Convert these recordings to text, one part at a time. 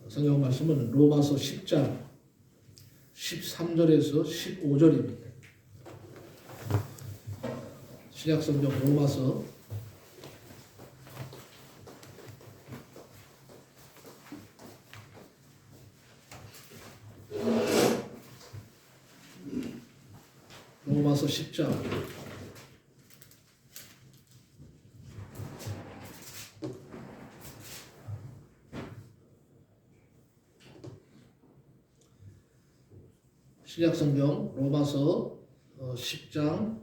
성경 말씀은 로마서 10장 13절에서 15절입니다. 신약성경 로마서 10장 10장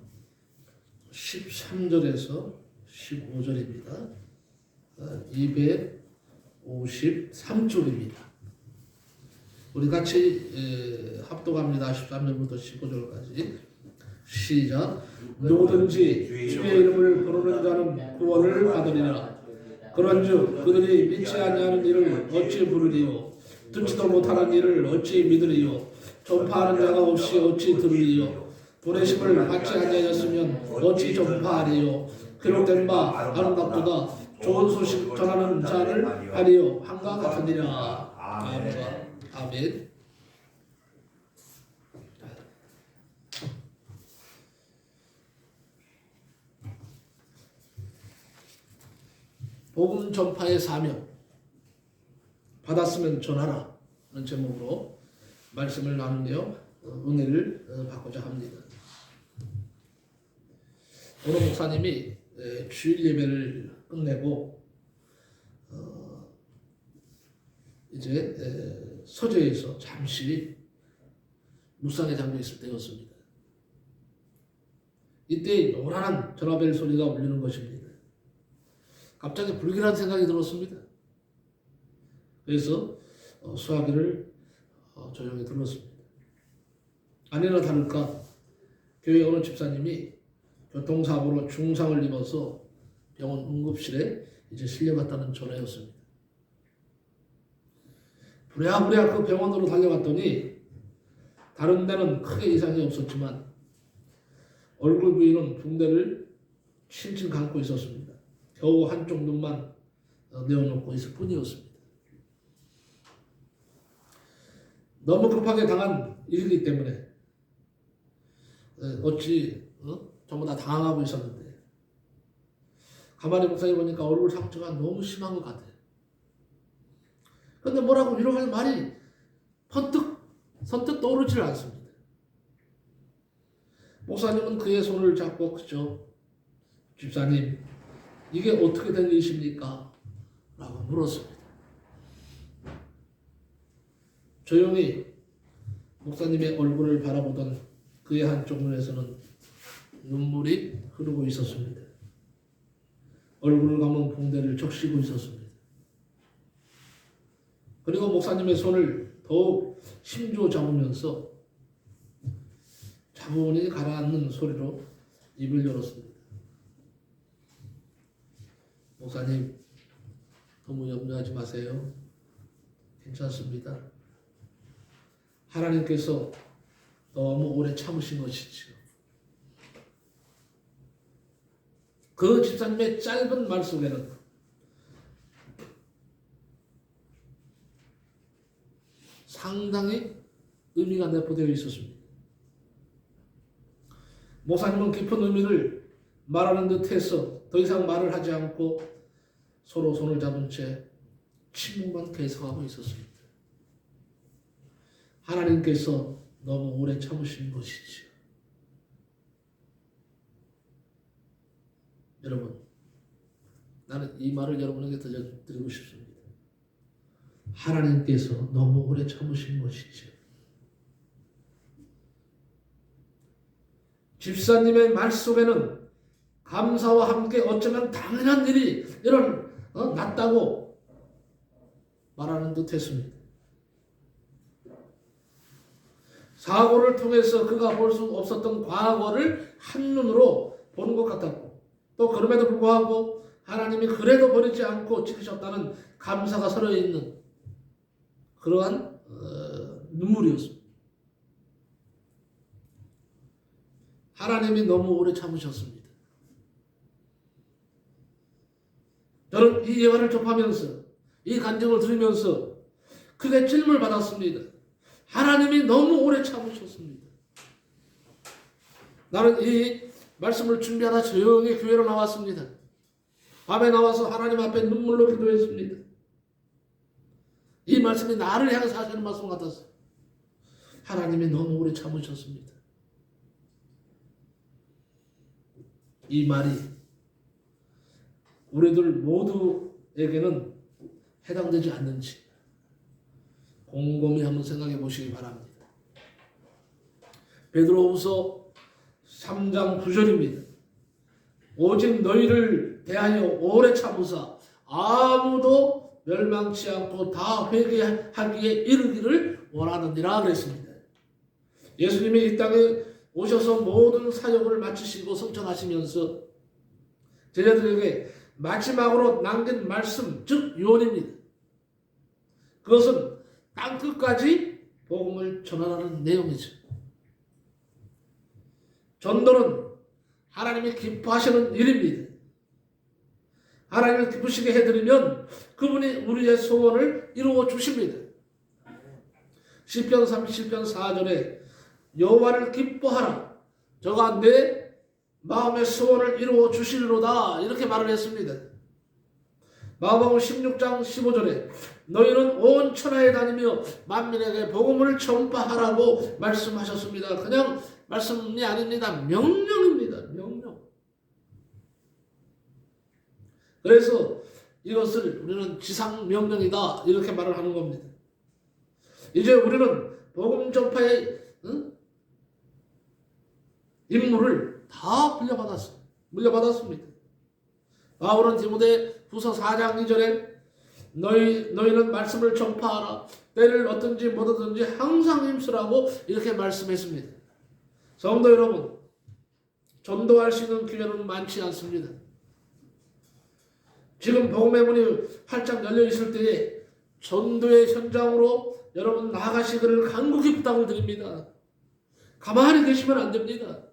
13절에서 15절입니다. 253쪽입니다. 우리 같이 합독합니다. 13절부터 15절까지. 시작. 누구든지 주의 이름을 부르는 자는 구원을 받으리라. 그런즉 그들이 믿지 아니하는 이를 어찌 부르리요? 듣지도 못하는 이를 어찌 믿으리요? 전파하는 자가 없이 어찌 들으리요? 보내심을 받지 아니하였으면 어찌 전파하리요? 기록된 바 아름답도다. 좋은 소식 전하는 자를 하리요 한과 같으니라. 아멘. 복음 전파의 사명 받았으면 전하라 는 제목으로 말씀을 나누며 은혜를 받고자 합니다. 오늘 목사님이 주일 예배를 끝내고 이제 서재에서 잠시 묵상에 잠겨 있을 때였습니다. 이때 요란한 전화벨 소리가 울리는 것입니다. 갑자기 불길한 생각이 들었습니다. 그래서 수화기를 조용히 들었습니다. 아니나 다를까 교회 어느 집사님이 교통사고로 중상을 입어서 병원 응급실에 이제 실려갔다는 전화였습니다. 부랴부랴 그 병원으로 달려갔더니 다른 데는 크게 이상이 없었지만 얼굴 부위는 붕대를 칭칭 감고 있었습니다. 겨우 한쪽 눈만 내어놓고 있을 뿐이었습니다. 너무 급하게 당한 일이기 때문에 어찌 전부 다 당황하고 있었는데 가만히 목사님 보니까 얼굴 상처가 너무 심한 것 같아요. 그런데 뭐라고 위로할 말이 선뜻 떠오르질 않습니다. 목사님은 그의 손을 잡고 그죠? 집사님 이게 어떻게 된 일이십니까? 라고 물었습니다. 조용히 목사님의 얼굴을 바라보던 그의 한쪽 눈에서는 눈물이 흐르고 있었습니다. 얼굴을 감은 붕대를 적시고 있었습니다. 그리고 목사님의 손을 더욱 힘주어 잡으면서 차분히 가라앉는 소리로 입을 열었습니다. 목사님, 너무 염려하지 마세요. 괜찮습니다. 하나님께서 너무 오래 참으신 것이지요. 그 집사님의 짧은 말 속에는 상당히 의미가 내포되어 있었습니다. 목사님은 깊은 의미를 말하는 듯해서 더 이상 말을 하지 않고 서로 손을 잡은 채 침묵만 계속하고 있었습니다. 하나님께서 너무 오래 참으신 것이지요. 여러분, 나는 이 말을 여러분에게 들려드리고 싶습니다. 하나님께서 너무 오래 참으신 것이지요. 집사님의 말 속에는 감사와 함께 어쩌면 당연한 일이 났다고 말하는 듯 했습니다. 사고를 통해서 그가 볼 수 없었던 과거를 한눈으로 보는 것 같았고 또 그럼에도 불구하고 하나님이 그래도 버리지 않고 지키셨다는 감사가 서려있는 그러한 눈물이었습니다. 하나님이 너무 오래 참으셨습니다. 저는 이 예화를 접하면서 이 간증을 들으면서 크게 찔림을 받았습니다. 하나님이 너무 오래 참으셨습니다. 나는 이 말씀을 준비하다 조용히 교회로 나왔습니다. 밤에 나와서 하나님 앞에 눈물로 기도했습니다. 이 말씀이 나를 향해서 하시는 말씀 같았어요. 하나님이 너무 오래 참으셨습니다. 이 말이 우리들 모두에게는 해당되지 않는지 곰곰이 한번 생각해 보시기 바랍니다. 베드로후서 3장 9절입니다. 오직 너희를 대하여 오래 참으사 아무도 멸망치 않고 다 회개하기에 이르기를 원하느니라 그랬습니다. 예수님이 이 땅에 오셔서 모든 사역을 마치시고 성천하시면서 제자들에게 마지막으로 남긴 말씀, 즉 유언입니다. 그것은 땅끝까지 복음을 전하라는 내용이죠. 전도는 하나님이 기뻐하시는 일입니다. 하나님을 기쁘시게 해드리면 그분이 우리의 소원을 이루어 주십니다. 시편 37편 4절에 여호와를 기뻐하라 저가 내 마음의 소원을 이루어 주시리로다 이렇게 말을 했습니다. 마가복음 16장 15절에 너희는 온 천하에 다니며 만민에게 복음을 전파하라고 말씀하셨습니다. 그냥 말씀이 아닙니다. 명령입니다. 명령. 그래서 이것을 우리는 지상명령이다 이렇게 말을 하는 겁니다. 이제 우리는 복음 전파의 임무를 다 물려받았습니다. 바울은 디모데후서 4장 2절에 너희는 말씀을 전파하라 때를 얻든지 못 얻든지 항상 힘쓰라고 이렇게 말씀했습니다. 성도 여러분, 전도할 수 있는 기회는 많지 않습니다. 지금 복음의 문이 활짝 열려 있을 때에 전도의 현장으로 여러분 나아가시기를 간곡히 부탁을 드립니다. 가만히 계시면 안 됩니다.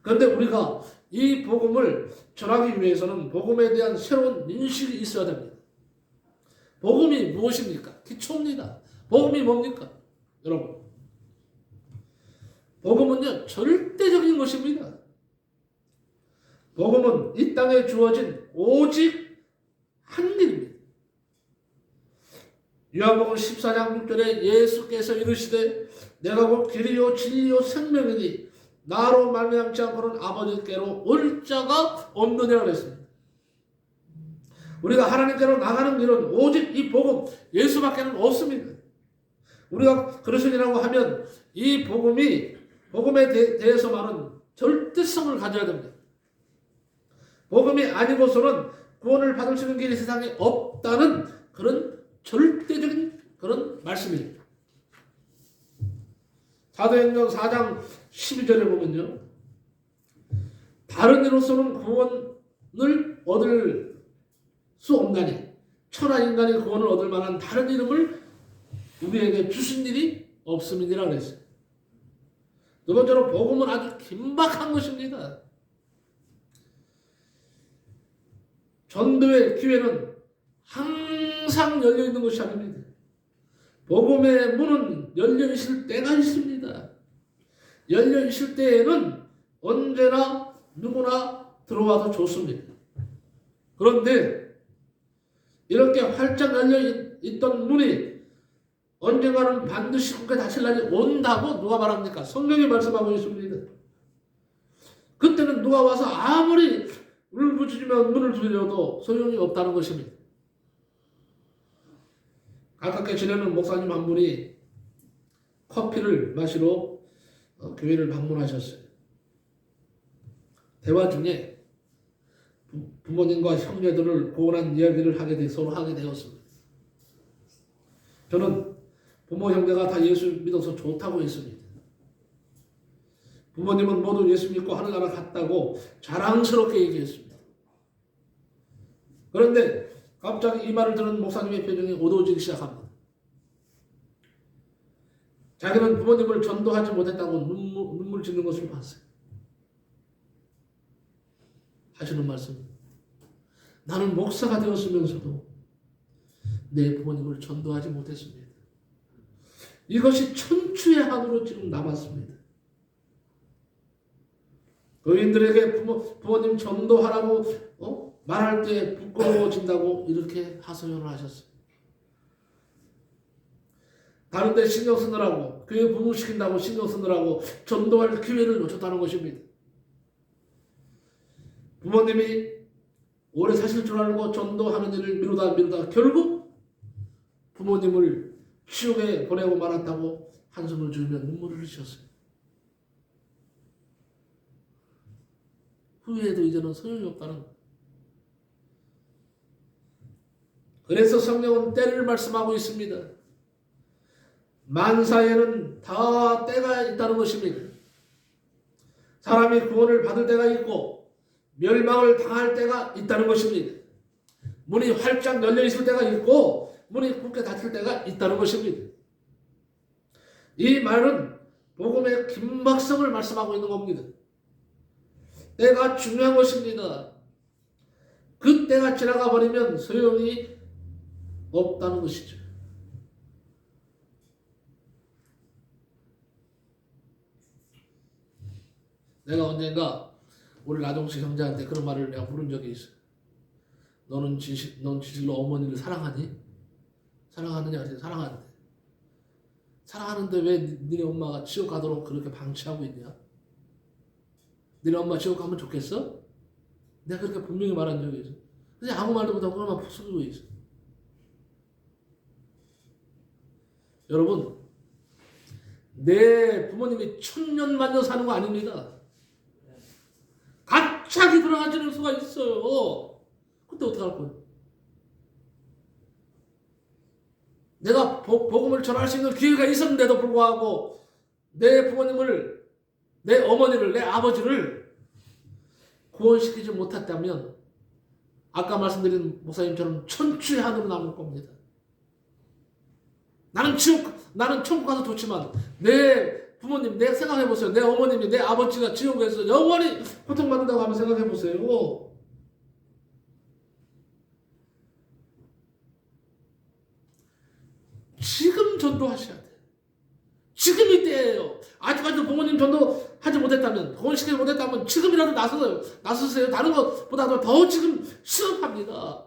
그런데 우리가 이 복음을 전하기 위해서는 복음에 대한 새로운 인식이 있어야 됩니다. 복음이 무엇입니까? 기초입니다. 복음이 뭡니까? 여러분, 복음은요 절대적인 것입니다. 복음은 이 땅에 주어진 오직 한 일입니다. 요한복음 14장 6절에 예수께서 이르시되 내가 곧 길이요 진리요 생명이니 나로 말미암지 않고는 아버지께로 올 자가 없느니라 그랬습니다. 우리가 하나님께로 나가는 길은 오직 이 복음 예수밖에는 없습니다. 우리가 그리스도인이라고 하면 이 복음에 대해서 말은 절대성을 가져야 됩니다. 복음이 아니고서는 구원을 받을 수 있는 길이 세상에 없다는 그런 절대적인 그런 말씀입니다. 사도행전 4장 12절에 보면요. 다른 이로서는 구원을 얻을 수 없나니 천하 인간이 구원을 얻을 만한 다른 이름을 우리에게 주신 일이 없음이니라 그랬어요. 두 번째로 복음은 아주 긴박한 것입니다. 전도의 기회는 항상 열려있는 것이 아닙니다. 복음의 문은 열려있을 때가 있습니다. 열려있을 때에는 언제나 누구나 들어와도 좋습니다. 그런데 이렇게 활짝 열려있던 문이 언젠가는 반드시 굳게 닫힐 날이 온다고 누가 말합니까? 성경이 말씀하고 있습니다. 그때는 누가 와서 아무리 울부짖으며 문을 두드려도 소용이 없다는 것입니다. 가깝게 지내는 목사님 한 분이 커피를 마시러 교회를 방문하셨어요. 대화 중에 부모님과 형제들을 고운한 이야기를 서로 하게 되었습니다. 저는 부모 형제가 다 예수 믿어서 좋다고 했습니다. 부모님은 모두 예수 믿고 하늘나라 갔다고 자랑스럽게 얘기했습니다. 그런데 갑자기 이 말을 들은 목사님의 표정이 어두워지기 시작합니다. 자기는 부모님을 전도하지 못했다고 눈물 짓는 것을 봤어요. 하시는 말씀. 나는 목사가 되었으면서도 내 부모님을 전도하지 못했습니다. 이것이 천추의 한으로 지금 남았습니다. 교인들에게 부모님 전도하라고 말할 때 부끄러워진다고 이렇게 하소연을 하셨어요. 다른 데 신경 쓰느라고, 교회 부흥시킨다고 신경 쓰느라고 전도할 기회를 놓쳤다는 것입니다. 부모님이 오래 사실 줄 알고 전도하는 일을 미루다 결국 부모님을 지옥에 보내고 말았다고 한숨을 지으며 눈물을 흘리셨어요. 후회해도 이제는 소용이 없다는 거예요. 그래서 성령은 때를 말씀하고 있습니다. 만사에는 다 때가 있다는 것입니다. 사람이 구원을 받을 때가 있고 멸망을 당할 때가 있다는 것입니다. 문이 활짝 열려 있을 때가 있고 문이 굳게 닫힐 때가 있다는 것입니다. 이 말은 복음의 긴박성을 말씀하고 있는 겁니다. 때가 중요한 것입니다. 그 때가 지나가 버리면 소용이 없다는 것이죠. 내가 언젠가 우리 나동식 형제한테 그런 말을 내가 물은 적이 있어. 넌 진실로 어머니를 사랑하니? 사랑하느냐? 그랬더니 사랑하는데. 사랑하는데 왜 니네 엄마가 지옥 가도록 그렇게 방치하고 있냐? 니네 엄마 지옥 가면 좋겠어? 내가 그렇게 분명히 말한 적이 있어. 근데 아무 말도 못하고 그러면 푹 숙이고 있어. 여러분, 내 부모님이 천년만년 사는 거 아닙니다. 갑자기 돌아가시는 수가 있어요. 그때 어떡할 거예요? 내가 복음을 전할 수 있는 기회가 있었는데도 불구하고 내 부모님을, 내 어머니를, 내 아버지를 구원시키지 못했다면 아까 말씀드린 목사님처럼 천추의 한으로 남을 겁니다. 나는 천국 가서 좋지만 내 부모님, 내가 생각해보세요. 내 어머님이, 내 아버지가 지옥에서 영원히 고통받는다고 한번 생각해보세요. 지금 전도하셔야 돼요. 지금 이때예요. 아직까지도 부모님 전도하지 못했다면, 구원시키지 못했다면 지금이라도 나서세요. 다른 것보다도 더 지금 시급합니다.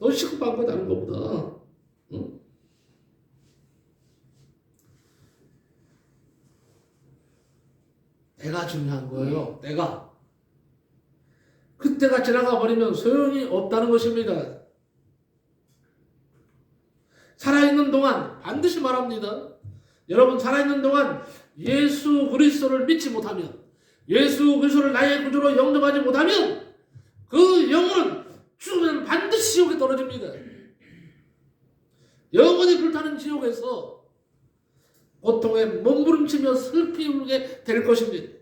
더 시급한 거 다른 것보다. 응? 때가 중요한 거예요. 때가. 그때가 지나가 버리면 소용이 없다는 것입니다. 살아있는 동안 반드시 말합니다. 여러분, 살아있는 동안 예수 그리스도를 믿지 못하면, 예수 그리스도를 나의 구주로 영접하지 못하면 그 영혼은 죽으면 반드시 지옥에 떨어집니다. 영원히 불타는 지옥에서 고통에 몸부림치며 슬피 울게 될 것입니다.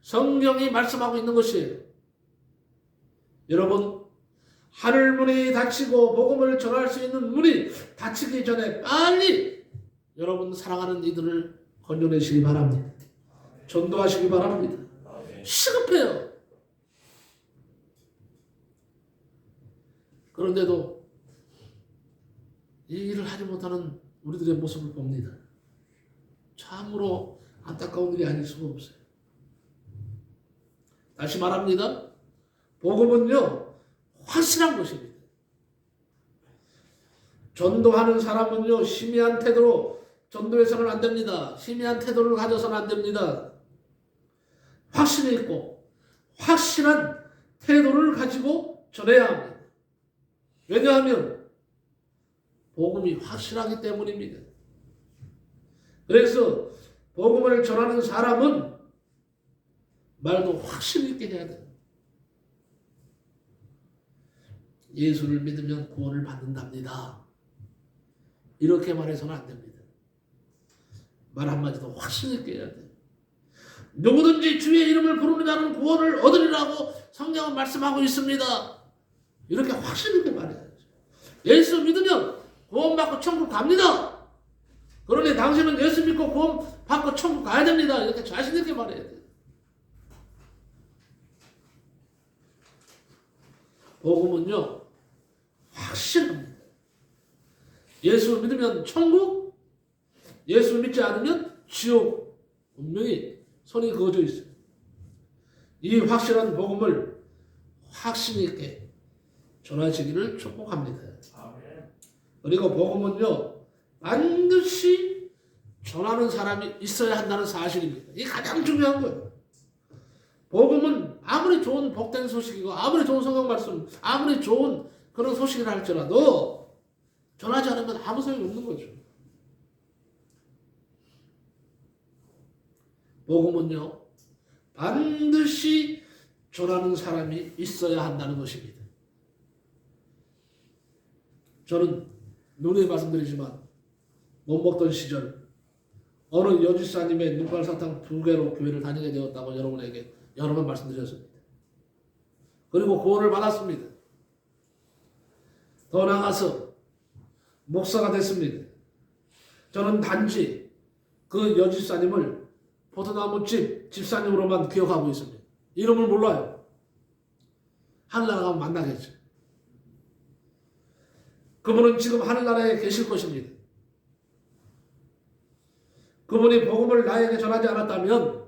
성경이 말씀하고 있는 것이에요. 여러분, 하늘문이 닫히고 복음을 전할 수 있는 문이 닫히기 전에 빨리 여러분 사랑하는 이들을 건져내시기 바랍니다. 전도하시기 바랍니다. 시급해요. 그런데도 이 일을 하지 못하는 우리들의 모습을 봅니다. 참으로 안타까운 일이 아닐 수가 없어요. 다시 말합니다. 복음은요, 확실한 것입니다. 전도하는 사람은요, 희미한 태도로 전도해서는 안 됩니다. 희미한 태도를 가져서는 안 됩니다. 확신이 있고 확실한 태도를 가지고 전해야 합니다. 왜냐하면 복음이 확실하기 때문입니다. 그래서 복음을 전하는 사람은 말도 확신 있게 해야 돼요. 예수를 믿으면 구원을 받는답니다. 이렇게 말해서는 안 됩니다. 말 한마디도 확신 있게 해야 돼요. 누구든지 주의 이름을 부르는 자는 구원을 얻으리라고 성경은 말씀하고 있습니다. 이렇게 확신 있게 말해야죠. 예수 믿으면 구원받고 천국 갑니다. 그러니 당신은 예수 믿고 구원받고 천국 가야 됩니다. 이렇게 자신 있게 말해야 돼요. 복음은요 확실합니다. 예수 믿으면 천국, 예수 믿지 않으면 지옥, 분명히 손이 그어져 있어요. 이 확실한 복음을 확신 있게 전하시기를 축복합니다. 그리고 복음은요 반드시 전하는 사람이 있어야 한다는 사실입니다. 이게 가장 중요한 거예요. 복음은 아무리 좋은 복된 소식이고 아무리 좋은 성경 말씀, 아무리 좋은 그런 소식이라 할지라도 전하지 않으면 아무 소용이 없는 거죠. 복음은요 반드시 전하는 사람이 있어야 한다는 것입니다. 저는 누누이 말씀드리지만 못 먹던 시절 어느 여지사님의 눈깔 사탕 2개로 교회를 다니게 되었다고 여러분에게 여러 번 말씀드렸습니다. 그리고 구원을 받았습니다. 더 나아가서 목사가 됐습니다. 저는 단지 그 여지사님을 포도나무집 집사님으로만 기억하고 있습니다. 이름을 몰라요. 하늘나라 가면 만나겠죠. 그분은 지금 하늘나라에 계실 것입니다. 그분이 복음을 나에게 전하지 않았다면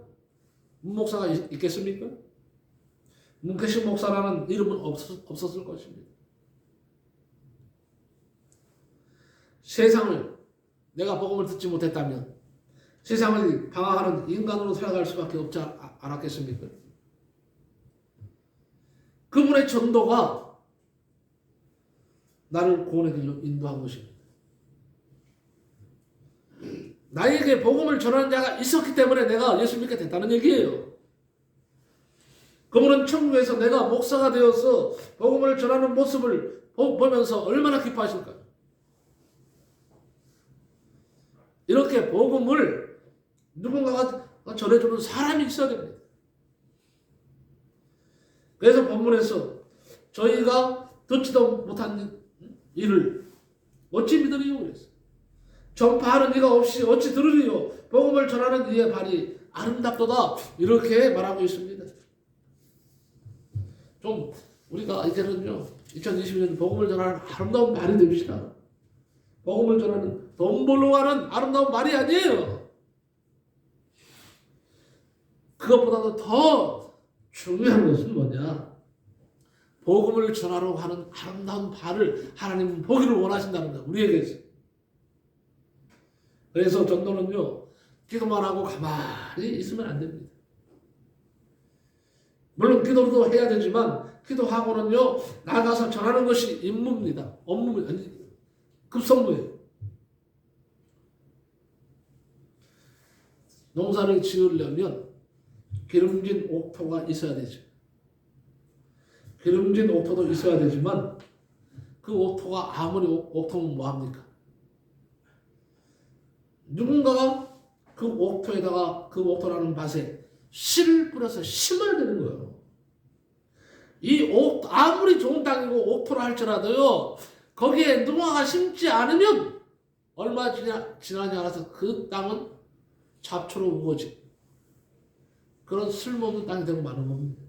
문목사가 있겠습니까? 문케식 목사라는 이름은 없었을 것입니다. 세상을 내가 복음을 듣지 못했다면 세상을 방황하는 인간으로 살아갈 수밖에 없지 않았겠습니까? 그분의 전도가 나를 구원의 길로 인도한 것입니다. 나에게 복음을 전하는 자가 있었기 때문에 내가 예수 믿게 됐다는 얘기예요. 그분은 천국에서 내가 목사가 되어서 복음을 전하는 모습을 보면서 얼마나 기뻐하실까요? 이렇게 복음을 누군가가 전해주는 사람이 있어야 됩니다. 그래서 본문에서 저희가 듣지도 못한 일을 어찌 믿으리요 그랬어요. 전파하는 이가 없이 어찌 들으리요. 복음을 전하는 이의 발이 아름답도다. 이렇게 말하고 있습니다. 좀 우리가 이제는요 2022년 복음을 전하는 아름다운 말이 됩시다. 복음을 전하는 돈 벌러 가는 아름다운 말이 아니에요. 그것보다도 더 중요한 것은 뭐냐? 복음을 전하러 가는 아름다운 발을 하나님은 보기를 원하신다는 거예요. 우리에게서. 그래서 전도는요 기도만 하고 가만히 있으면 안 됩니다. 물론 기도도 해야 되지만 기도하고는요 나가서 전하는 것이 임무입니다. 업무 아니 급선무예요. 농사를 지으려면 기름진 옥토가 있어야 되죠. 기름진 옥토도 있어야 되지만 그 옥토가 아무리 옥토면 뭐합니까? 누군가가 그 옥토에다가 그 옥토라는 밭에 씨를 뿌려서 심어야 되는 거예요. 이 아무리 좋은 땅이고 옥토라 할지라도요 거기에 누군가가 심지 않으면 얼마 지나지 않아서 그 땅은 잡초로 우거지 그런 쓸모없는 땅이 되고 마는 겁니다.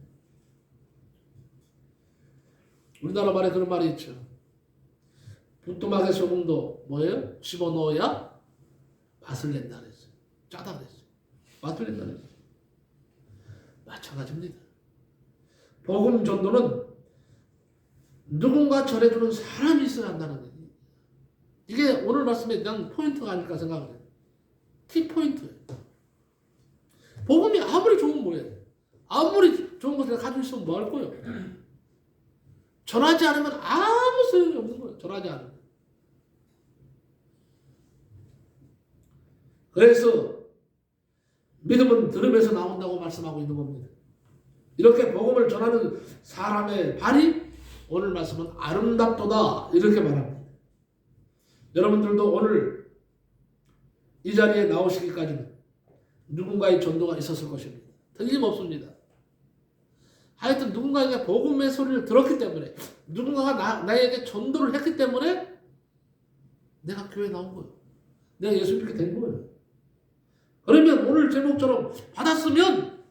우리나라 말에 그런 말이 있죠. 부뚜막에 소금도 뭐예요? 집어넣어야 맛을 낸다 그랬어요. 짜다 그랬어요. 맛을 낸다 그랬어요. 마찬가지입니다. 복음 전도는 누군가 전해주는 사람이 있어야 한다는 거예요. 이게 오늘 말씀에 대한 포인트가 아닐까 생각해요. 키포인트예요. 복음이 아무리 좋은 뭐예요? 아무리 좋은 것을 가지고 있으면 뭐 할 거예요? 전하지 않으면 아무 소용이 없는 거예요. 전하지 않으면. 그래서 믿음은 들음에서 나온다고 말씀하고 있는 겁니다. 이렇게 복음을 전하는 사람의 발이 오늘 말씀은 아름답도다 이렇게 말합니다. 여러분들도 오늘 이 자리에 나오시기까지는 누군가의 전도가 있었을 것입니다. 틀림없습니다. 하여튼 누군가에게 복음의 소리를 들었기 때문에 누군가가 나에게 전도를 했기 때문에 내가 교회에 나온 거예요. 내가 예수 믿게 된 거예요. 그러면 오늘 제목처럼 받았으면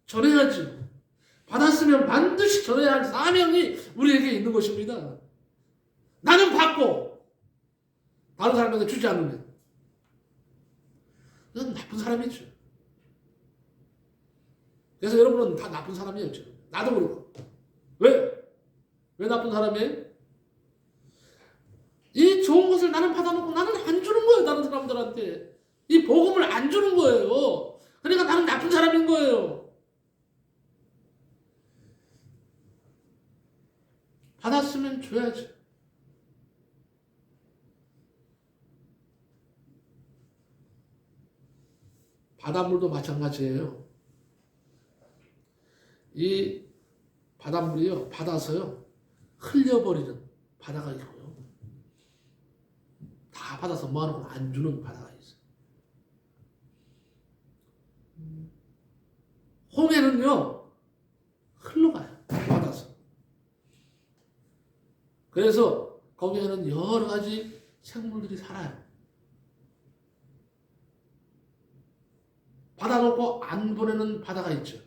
전해야지. 받았으면 반드시 전해야 할 사명이 우리에게 있는 것입니다. 나는 받고 다른 사람에게 주지 않으면 그건 나쁜 사람이죠. 그래서 여러분은 다 나쁜 사람이었죠. 나도 그렇고. 왜? 왜 나쁜 사람이에요? 이 좋은 것을 나는 받아놓고 나는 안 주는 거예요. 다른 사람들한테. 이 복음을 안 주는 거예요. 그러니까 나는 나쁜 사람인 거예요. 받았으면 줘야지. 바닷물도 마찬가지예요. 이 바닷물이요, 받아서요, 흘려버리는 바다가 있고요. 다 받아서 모아놓고 안 주는 바다가 있어요. 홍해는요, 흘러가요. 받아서. 그래서 거기에는 여러 가지 생물들이 살아요. 받아놓고 안 보내는 바다가 있죠.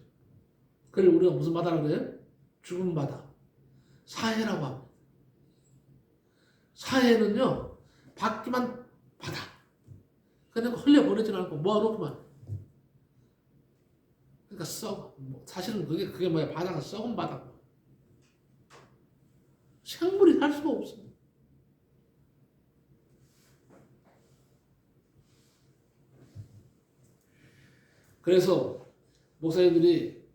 그걸 우리가 무슨 바다라고 해요? 죽은 바다. 사해라고 합니다. 사해는요, 받기만 받아. 그러니까 흘려보내지는 않고 모아놓고만. 그러니까 사실은 그게 뭐야? 바다가 썩은 바다고. 생물이 살 수가 없습니다. 그래서 목사님들이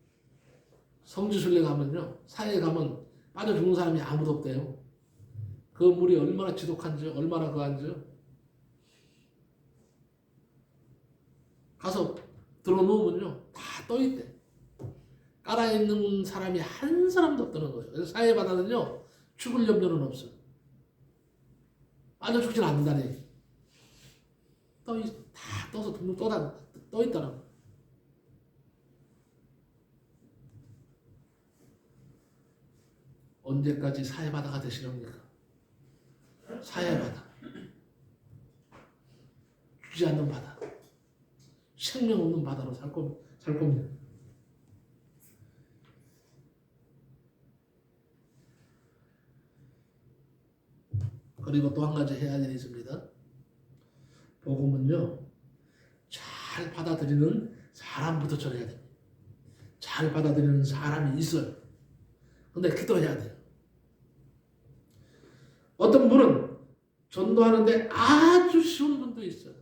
성지순례 가면요, 사해에 가면 빠져 죽는 사람이 아무도 없대요. 그 물이 얼마나 지독한지, 얼마나 그한지요. 가서 들어놓으면요, 다 떠있대. 깔아있는 사람이 한 사람도 없다는 거예요. 그래서 사해 바다는요, 죽을 염려는 없어요. 빠져 죽진 않는다니. 다 떠서 둥둥 떠있다는 거예요. 언제까지 사해바다가 되시렵니까? 사해바다. 주지 않는 바다. 생명 없는 바다로 살 겁니다. 그리고 또 한 가지 해야 할 일이 있습니다. 복음은요, 잘 받아들이는 사람부터 전해야 됩니다. 잘 받아들이는 사람이 있어요. 근데 기도해야 돼요. 어떤 분은 전도하는데 아주 쉬운 분도 있어요.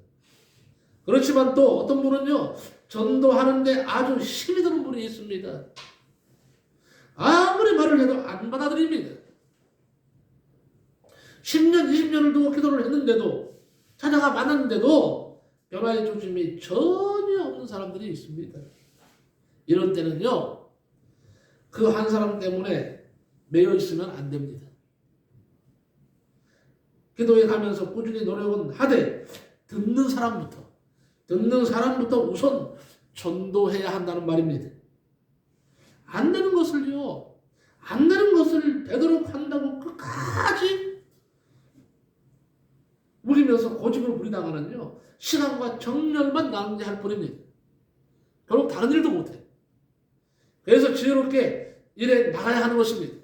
그렇지만 또 어떤 분은요, 전도하는데 아주 힘이 드는 분이 있습니다. 아무리 말을 해도 안 받아들입니다. 10년, 20년을 두고 기도를 했는데도, 찾아가 만났는데도 변화의 조짐이 전혀 없는 사람들이 있습니다. 이런 때는요, 그 한 사람 때문에 매여 있으면 안 됩니다. 기도에 가면서 꾸준히 노력은 하되 듣는 사람부터 우선 전도해야 한다는 말입니다. 안 되는 것을요, 안 되는 것을 되도록 한다고 끝까지 우리면서 고집을 부리다가는요, 시간과 정열만 낭비할 뿐입니다. 결국 다른 일도 못해. 그래서 지혜롭게 일에 나가야 하는 것입니다.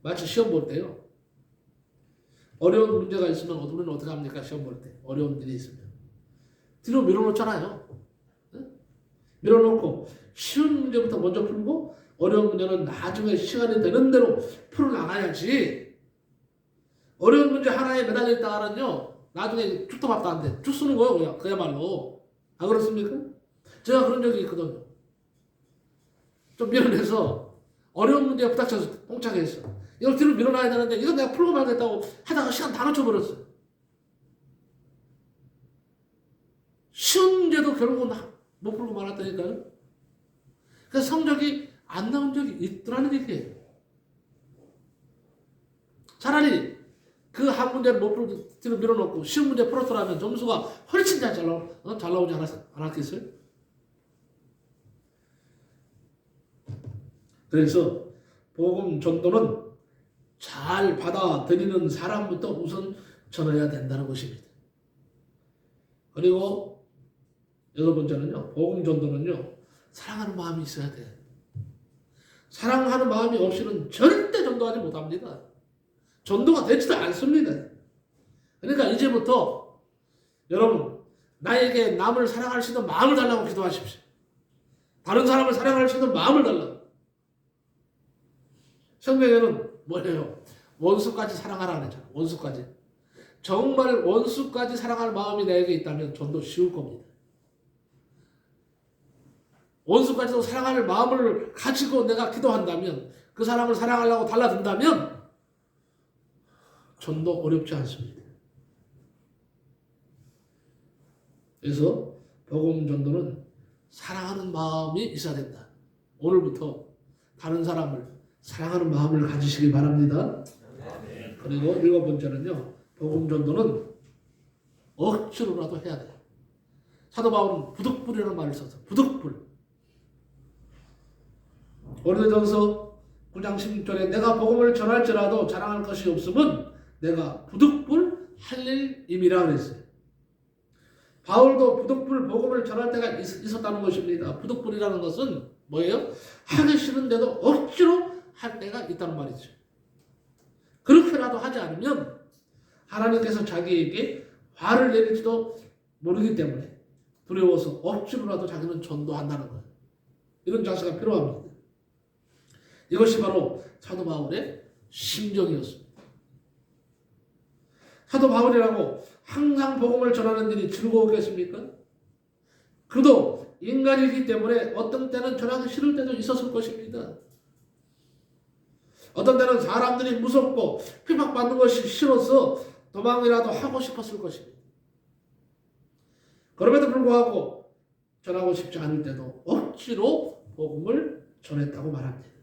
마치 시험 볼 때요, 어려운 문제가 있으면 우리는 어떻게 합니까? 시험 볼 때 어려운 일이 있으면 뒤로 밀어놓잖아요. 밀어놓고 쉬운 문제부터 먼저 풀고 어려운 문제는 나중에 시간이 되는 대로 풀어나가야지. 어려운 문제 하나에 매달려 있다가는요, 나중에 죽도 밥도 안 돼. 죽 쓰는 거예요, 그야말로. 안 그렇습니까? 제가 그런 적이 있거든요. 좀 밀어내서 어려운 문제에 부닥쳐서 뽕차게 했어. 이걸 뒤로 밀어놔야 되는데 이건 내가 풀고 말겠다고 하다가 시간 다 놓쳐버렸어. 쉬운 문제도 결국은 못 풀고 말았다니까요. 그래서 성적이 안 나온 적이 있더라는 얘기예요. 차라리 그 한 문제를 못 풀고 뒤로 밀어놓고 쉬운 문제 풀었더라면 점수가 훨씬 잘 나오지 않았겠어요? 그래서 복음 전도는 잘 받아들이는 사람부터 우선 전해야 된다는 것입니다. 그리고 여섯 번째는요, 복음 전도는요, 사랑하는 마음이 있어야 돼. 사랑하는 마음이 없이는 절대 전도하지 못합니다. 전도가 되지도 않습니다. 그러니까 이제부터 여러분 나에게 남을 사랑할 수 있는 마음을 달라고 기도하십시오. 다른 사람을 사랑할 수 있는 마음을 달라고. 성경에는 뭐예요? 원수까지 사랑하라 그랬잖아요. 원수까지. 정말 원수까지 사랑할 마음이 내게 있다면 전도 쉬울 겁니다. 원수까지도 사랑할 마음을 가지고 내가 기도한다면, 그 사람을 사랑하려고 달라든다면 전도 어렵지 않습니다. 그래서 복음 전도는 사랑하는 마음이 있어야 된다. 오늘부터 다른 사람을 사랑하는 마음을 가지시기 바랍니다. 그리고 7번째는요. 복음 전도는 억지로라도 해야 돼요. 사도 바울은 부득불이라는 말을 써서 부득불. 고린도전서 9장 16절에 내가 복음을 전할지라도 자랑할 것이 없음은 내가 부득불 할 일임이라 그랬어요. 바울도 부득불 복음을 전할 때가 있었다는 것입니다. 부득불이라는 것은 뭐예요? 하기 싫은데도 억지로 할 때가 있다는 말이죠. 그렇게라도 하지 않으면 하나님께서 자기에게 화를 내릴지도 모르기 때문에 두려워서 억지로라도 자기는 전도한다는 거예요. 이런 자세가 필요합니다. 이것이 바로 사도 바울의 심정이었습니다. 사도 바울이라고 항상 복음을 전하는 일이 즐거웠겠습니까? 그도 인간이기 때문에 어떤 때는 전하기 싫을 때도 있었을 것입니다. 어떤 때는 사람들이 무섭고 핍박받는 것이 싫어서 도망이라도 하고 싶었을 것입니다. 그럼에도 불구하고 전하고 싶지 않을 때도 억지로 복음을 전했다고 말합니다.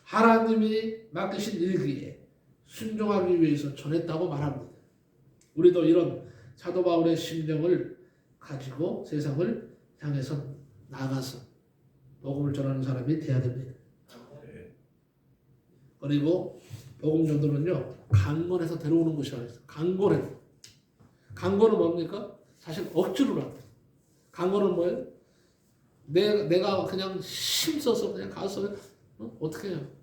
하나님이 맡기신 일기에 순종하기 위해서 전했다고 말합니다. 우리도 이런 사도 바울의 심정을 가지고 세상을 향해서 나가서 복음을 전하는 사람이 되어야 됩니다. 그리고 복음 전도는요, 강권해서 데려오는 것이라고 했어요. 강권해서. 강권은 뭡니까? 사실 억지로라도. 강권은 뭐예요? 내가 그냥 힘써서 그냥 가서 어떻게 해요?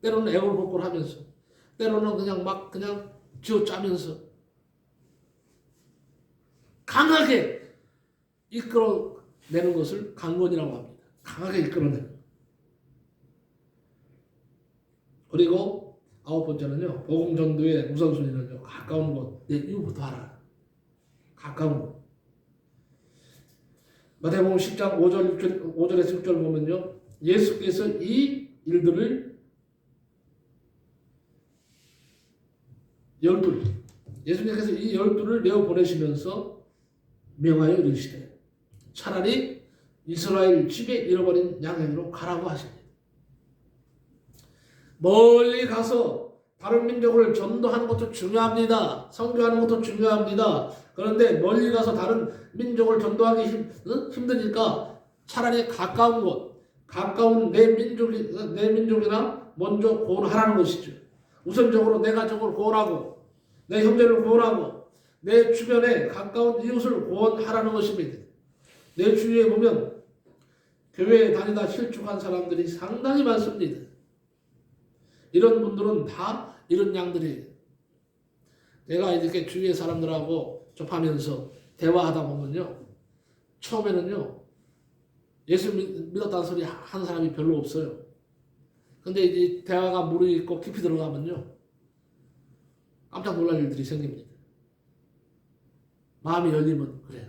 때로는 애월복골 하면서, 때로는 그냥 쥐어짜면서 강하게 이끌어내는 것을 강권이라고 합니다. 강하게 이끌어내는. 그리고 9번째는요. 복음 전도의 우선순위는요. 가까운 곳, 내 이웃부터 하라. 가까운 곳. 마태복음 10장 5절에서 6절 보면요. 예수께서 이 일들을 예수님께서 이 12를 내어 보내시면서 명하여 이르시되 차라리 이스라엘 집에 잃어버린 양에게로 가라고 하십니다. 멀리 가서 다른 민족을 전도하는 것도 중요합니다. 선교하는 것도 중요합니다. 그런데 멀리 가서 다른 민족을 전도하기 힘드니까 차라리 가까운 곳, 가까운 내 민족이나 먼저 구원하라는 것이죠. 우선적으로 내 가족을 구원하고 내 형제를 구원하고 내 주변에 가까운 이웃을 구원하라는 것입니다. 내 주위에 보면 교회에 다니다 실족한 사람들이 상당히 많습니다. 이런 분들은 다 이런 양들이에요. 내가 이렇게 주위의 사람들하고 접하면서 대화하다 보면요. 처음에는요. 예수 믿었다는 소리 하는 사람이 별로 없어요. 근데 이제 대화가 무르익고 깊이 들어가면요. 깜짝 놀랄 일들이 생깁니다. 마음이 열리면 그래요.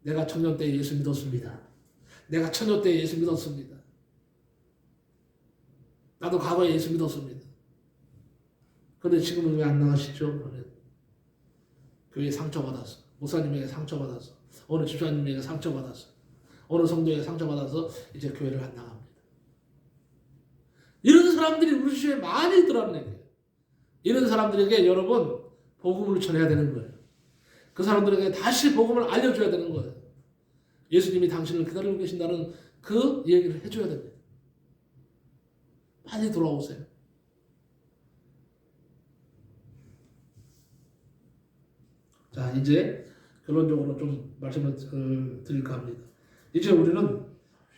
내가 청년 때 예수 믿었습니다. 내가 처녀 때 예수 믿었습니다. 나도 과거에 예수 믿었습니다. 그런데 지금은 왜 안 나가시죠? 그러면 교회에 상처받아서, 목사님에게 상처받아서, 어느 집사님에게 상처받아서, 어느 성도에게 상처받아서 이제 교회를 안 나갑니다. 이런 사람들이 우리 주위에 많이 있더라는 얘기예요. 이런 사람들에게 여러분 복음을 전해야 되는 거예요. 그 사람들에게 다시 복음을 알려줘야 되는 거예요. 예수님이 당신을 기다리고 계신다는 그 얘기를 해줘야 됩니다. 빨리 돌아오세요. 자, 이제 결론적으로 좀 말씀을 드릴까 합니다. 이제 우리는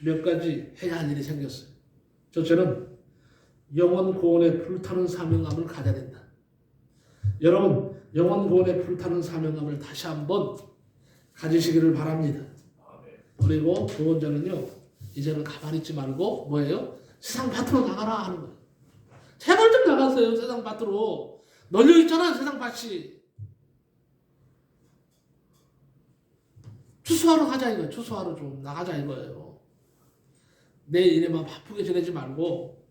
몇 가지 해야 할 일이 생겼어요. 첫째는 영원 구원에 불타는 사명감을 가져야 된다. 여러분, 영원 구원에 불타는 사명감을 다시 한번 가지시기를 바랍니다. 그리고 두 번째는요, 이제는 가만히 있지 말고 뭐예요? 세상 밭으로 나가라 하는 거예요. 제발 좀 나가세요. 세상 밭으로. 널려 있잖아요, 세상 밭이. 추수하러 가자 이거예요. 추수하러 좀 나가자 이거예요. 내 일에만 바쁘게 지내지 말고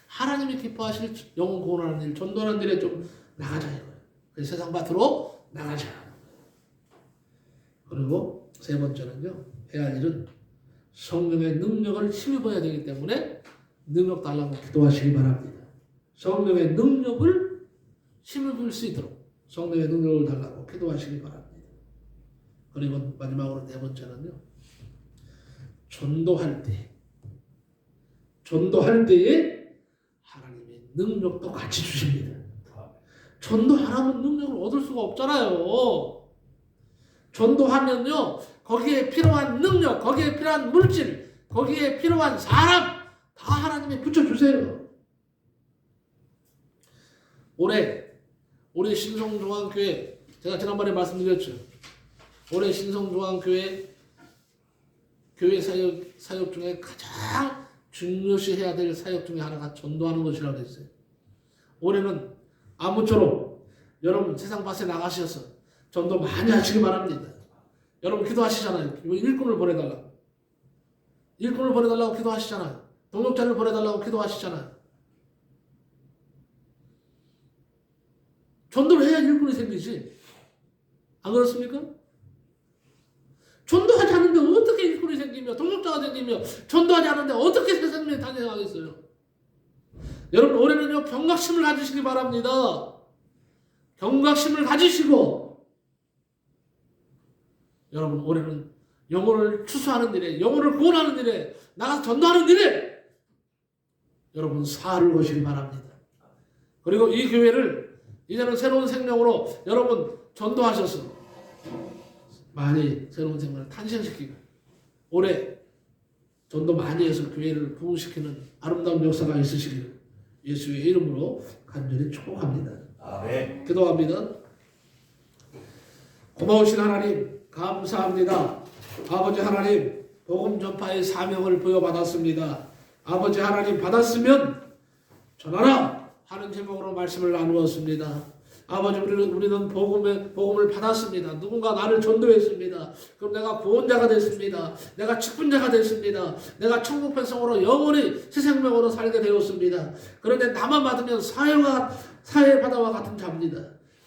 하나님이 기뻐하실 영혼 구원하는 일, 전도하는 일에 좀 나가자 이거예요. 그래서 세상 밭으로 나가자. 그리고 세 번째는요, 해야 할 일은 성령의 능력을 힘입어야 되기 때문에 능력 달라고 기도하시기 바랍니다. 성령의 능력을 힘입을 수 있도록 성령의 능력을 달라고 기도하시기 바랍니다. 그리고 마지막으로 네 번째는요, 전도할 때에 하나님의 능력도 같이 주십니다. 전도 안 하면 능력을 얻을 수가 없잖아요. 전도하면요, 거기에 필요한 능력, 거기에 필요한 물질, 거기에 필요한 사람 다 하나님이 붙여주세요. 올해 신성중앙교회, 제가 지난번에 말씀드렸죠. 올해 신성중앙교회 교회 사역 중에 가장 중요시해야 될 사역 중에 하나가 전도하는 것이라고 했어요. 올해는 아무쪼록 여러분 세상 밭에 나가셔서 전도 많이 하시기 바랍니다. 여러분 기도하시잖아요. 일꾼을 보내달라고. 일꾼을 보내달라고 기도하시잖아요. 동역자를 보내달라고 기도하시잖아요. 전도를 해야 일꾼이 생기지. 안 그렇습니까? 전도하지 않는데 어떻게 일꾼이 생기며 동역자가 생기며 전도하지 않는데 어떻게 세상에 다녀가겠어요? 여러분 올해는요 경각심을 가지시기 바랍니다. 경각심을 가지시고 여러분 올해는 영혼을 추수하는 일에, 영혼을 구원하는 일에, 나가서 전도하는 일에 여러분 사를 거시기 바랍니다. 그리고 이 교회를 이제는 새로운 생명으로 여러분 전도하셔서 많이 새로운 생명을 탄생시키고 올해 전도 많이 해서 교회를 부흥시키는 아름다운 역사가 있으시기를 예수의 이름으로 간절히 축복합니다. 아멘. 기도합니다. 고마우신 하나님 감사합니다. 아버지 하나님 복음 전파의 사명을 부여받았습니다. 아버지 하나님 받았으면 전하라 하는 제목으로 말씀을 나누었습니다. 아버지 우리는 복음을 받았습니다. 누군가 나를 전도했습니다. 그럼 내가 구원자가 됐습니다. 내가 직분자가 됐습니다. 내가 천국 백성으로 영원히 새 생명으로 살게 되었습니다. 그런데 나만 받으면 사회 바다와 같은 자입니다.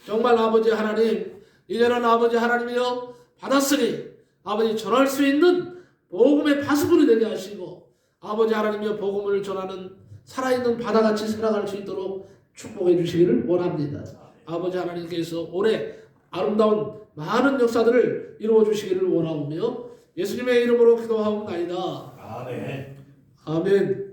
정말 아버지 하나님 이제는 아버지 하나님이여 받았으니 아버지 전할 수 있는 복음의 파수꾼이 되게 하시고 아버지 하나님이여 복음을 전하는 살아있는 바다같이 살아갈 수 있도록 축복해 주시기를 원합니다. 아버지 하나님께서 올해 아름다운 많은 역사들을 이루어 주시기를 원하오며 예수님의 이름으로 기도하옵나이다. 아멘. 아멘.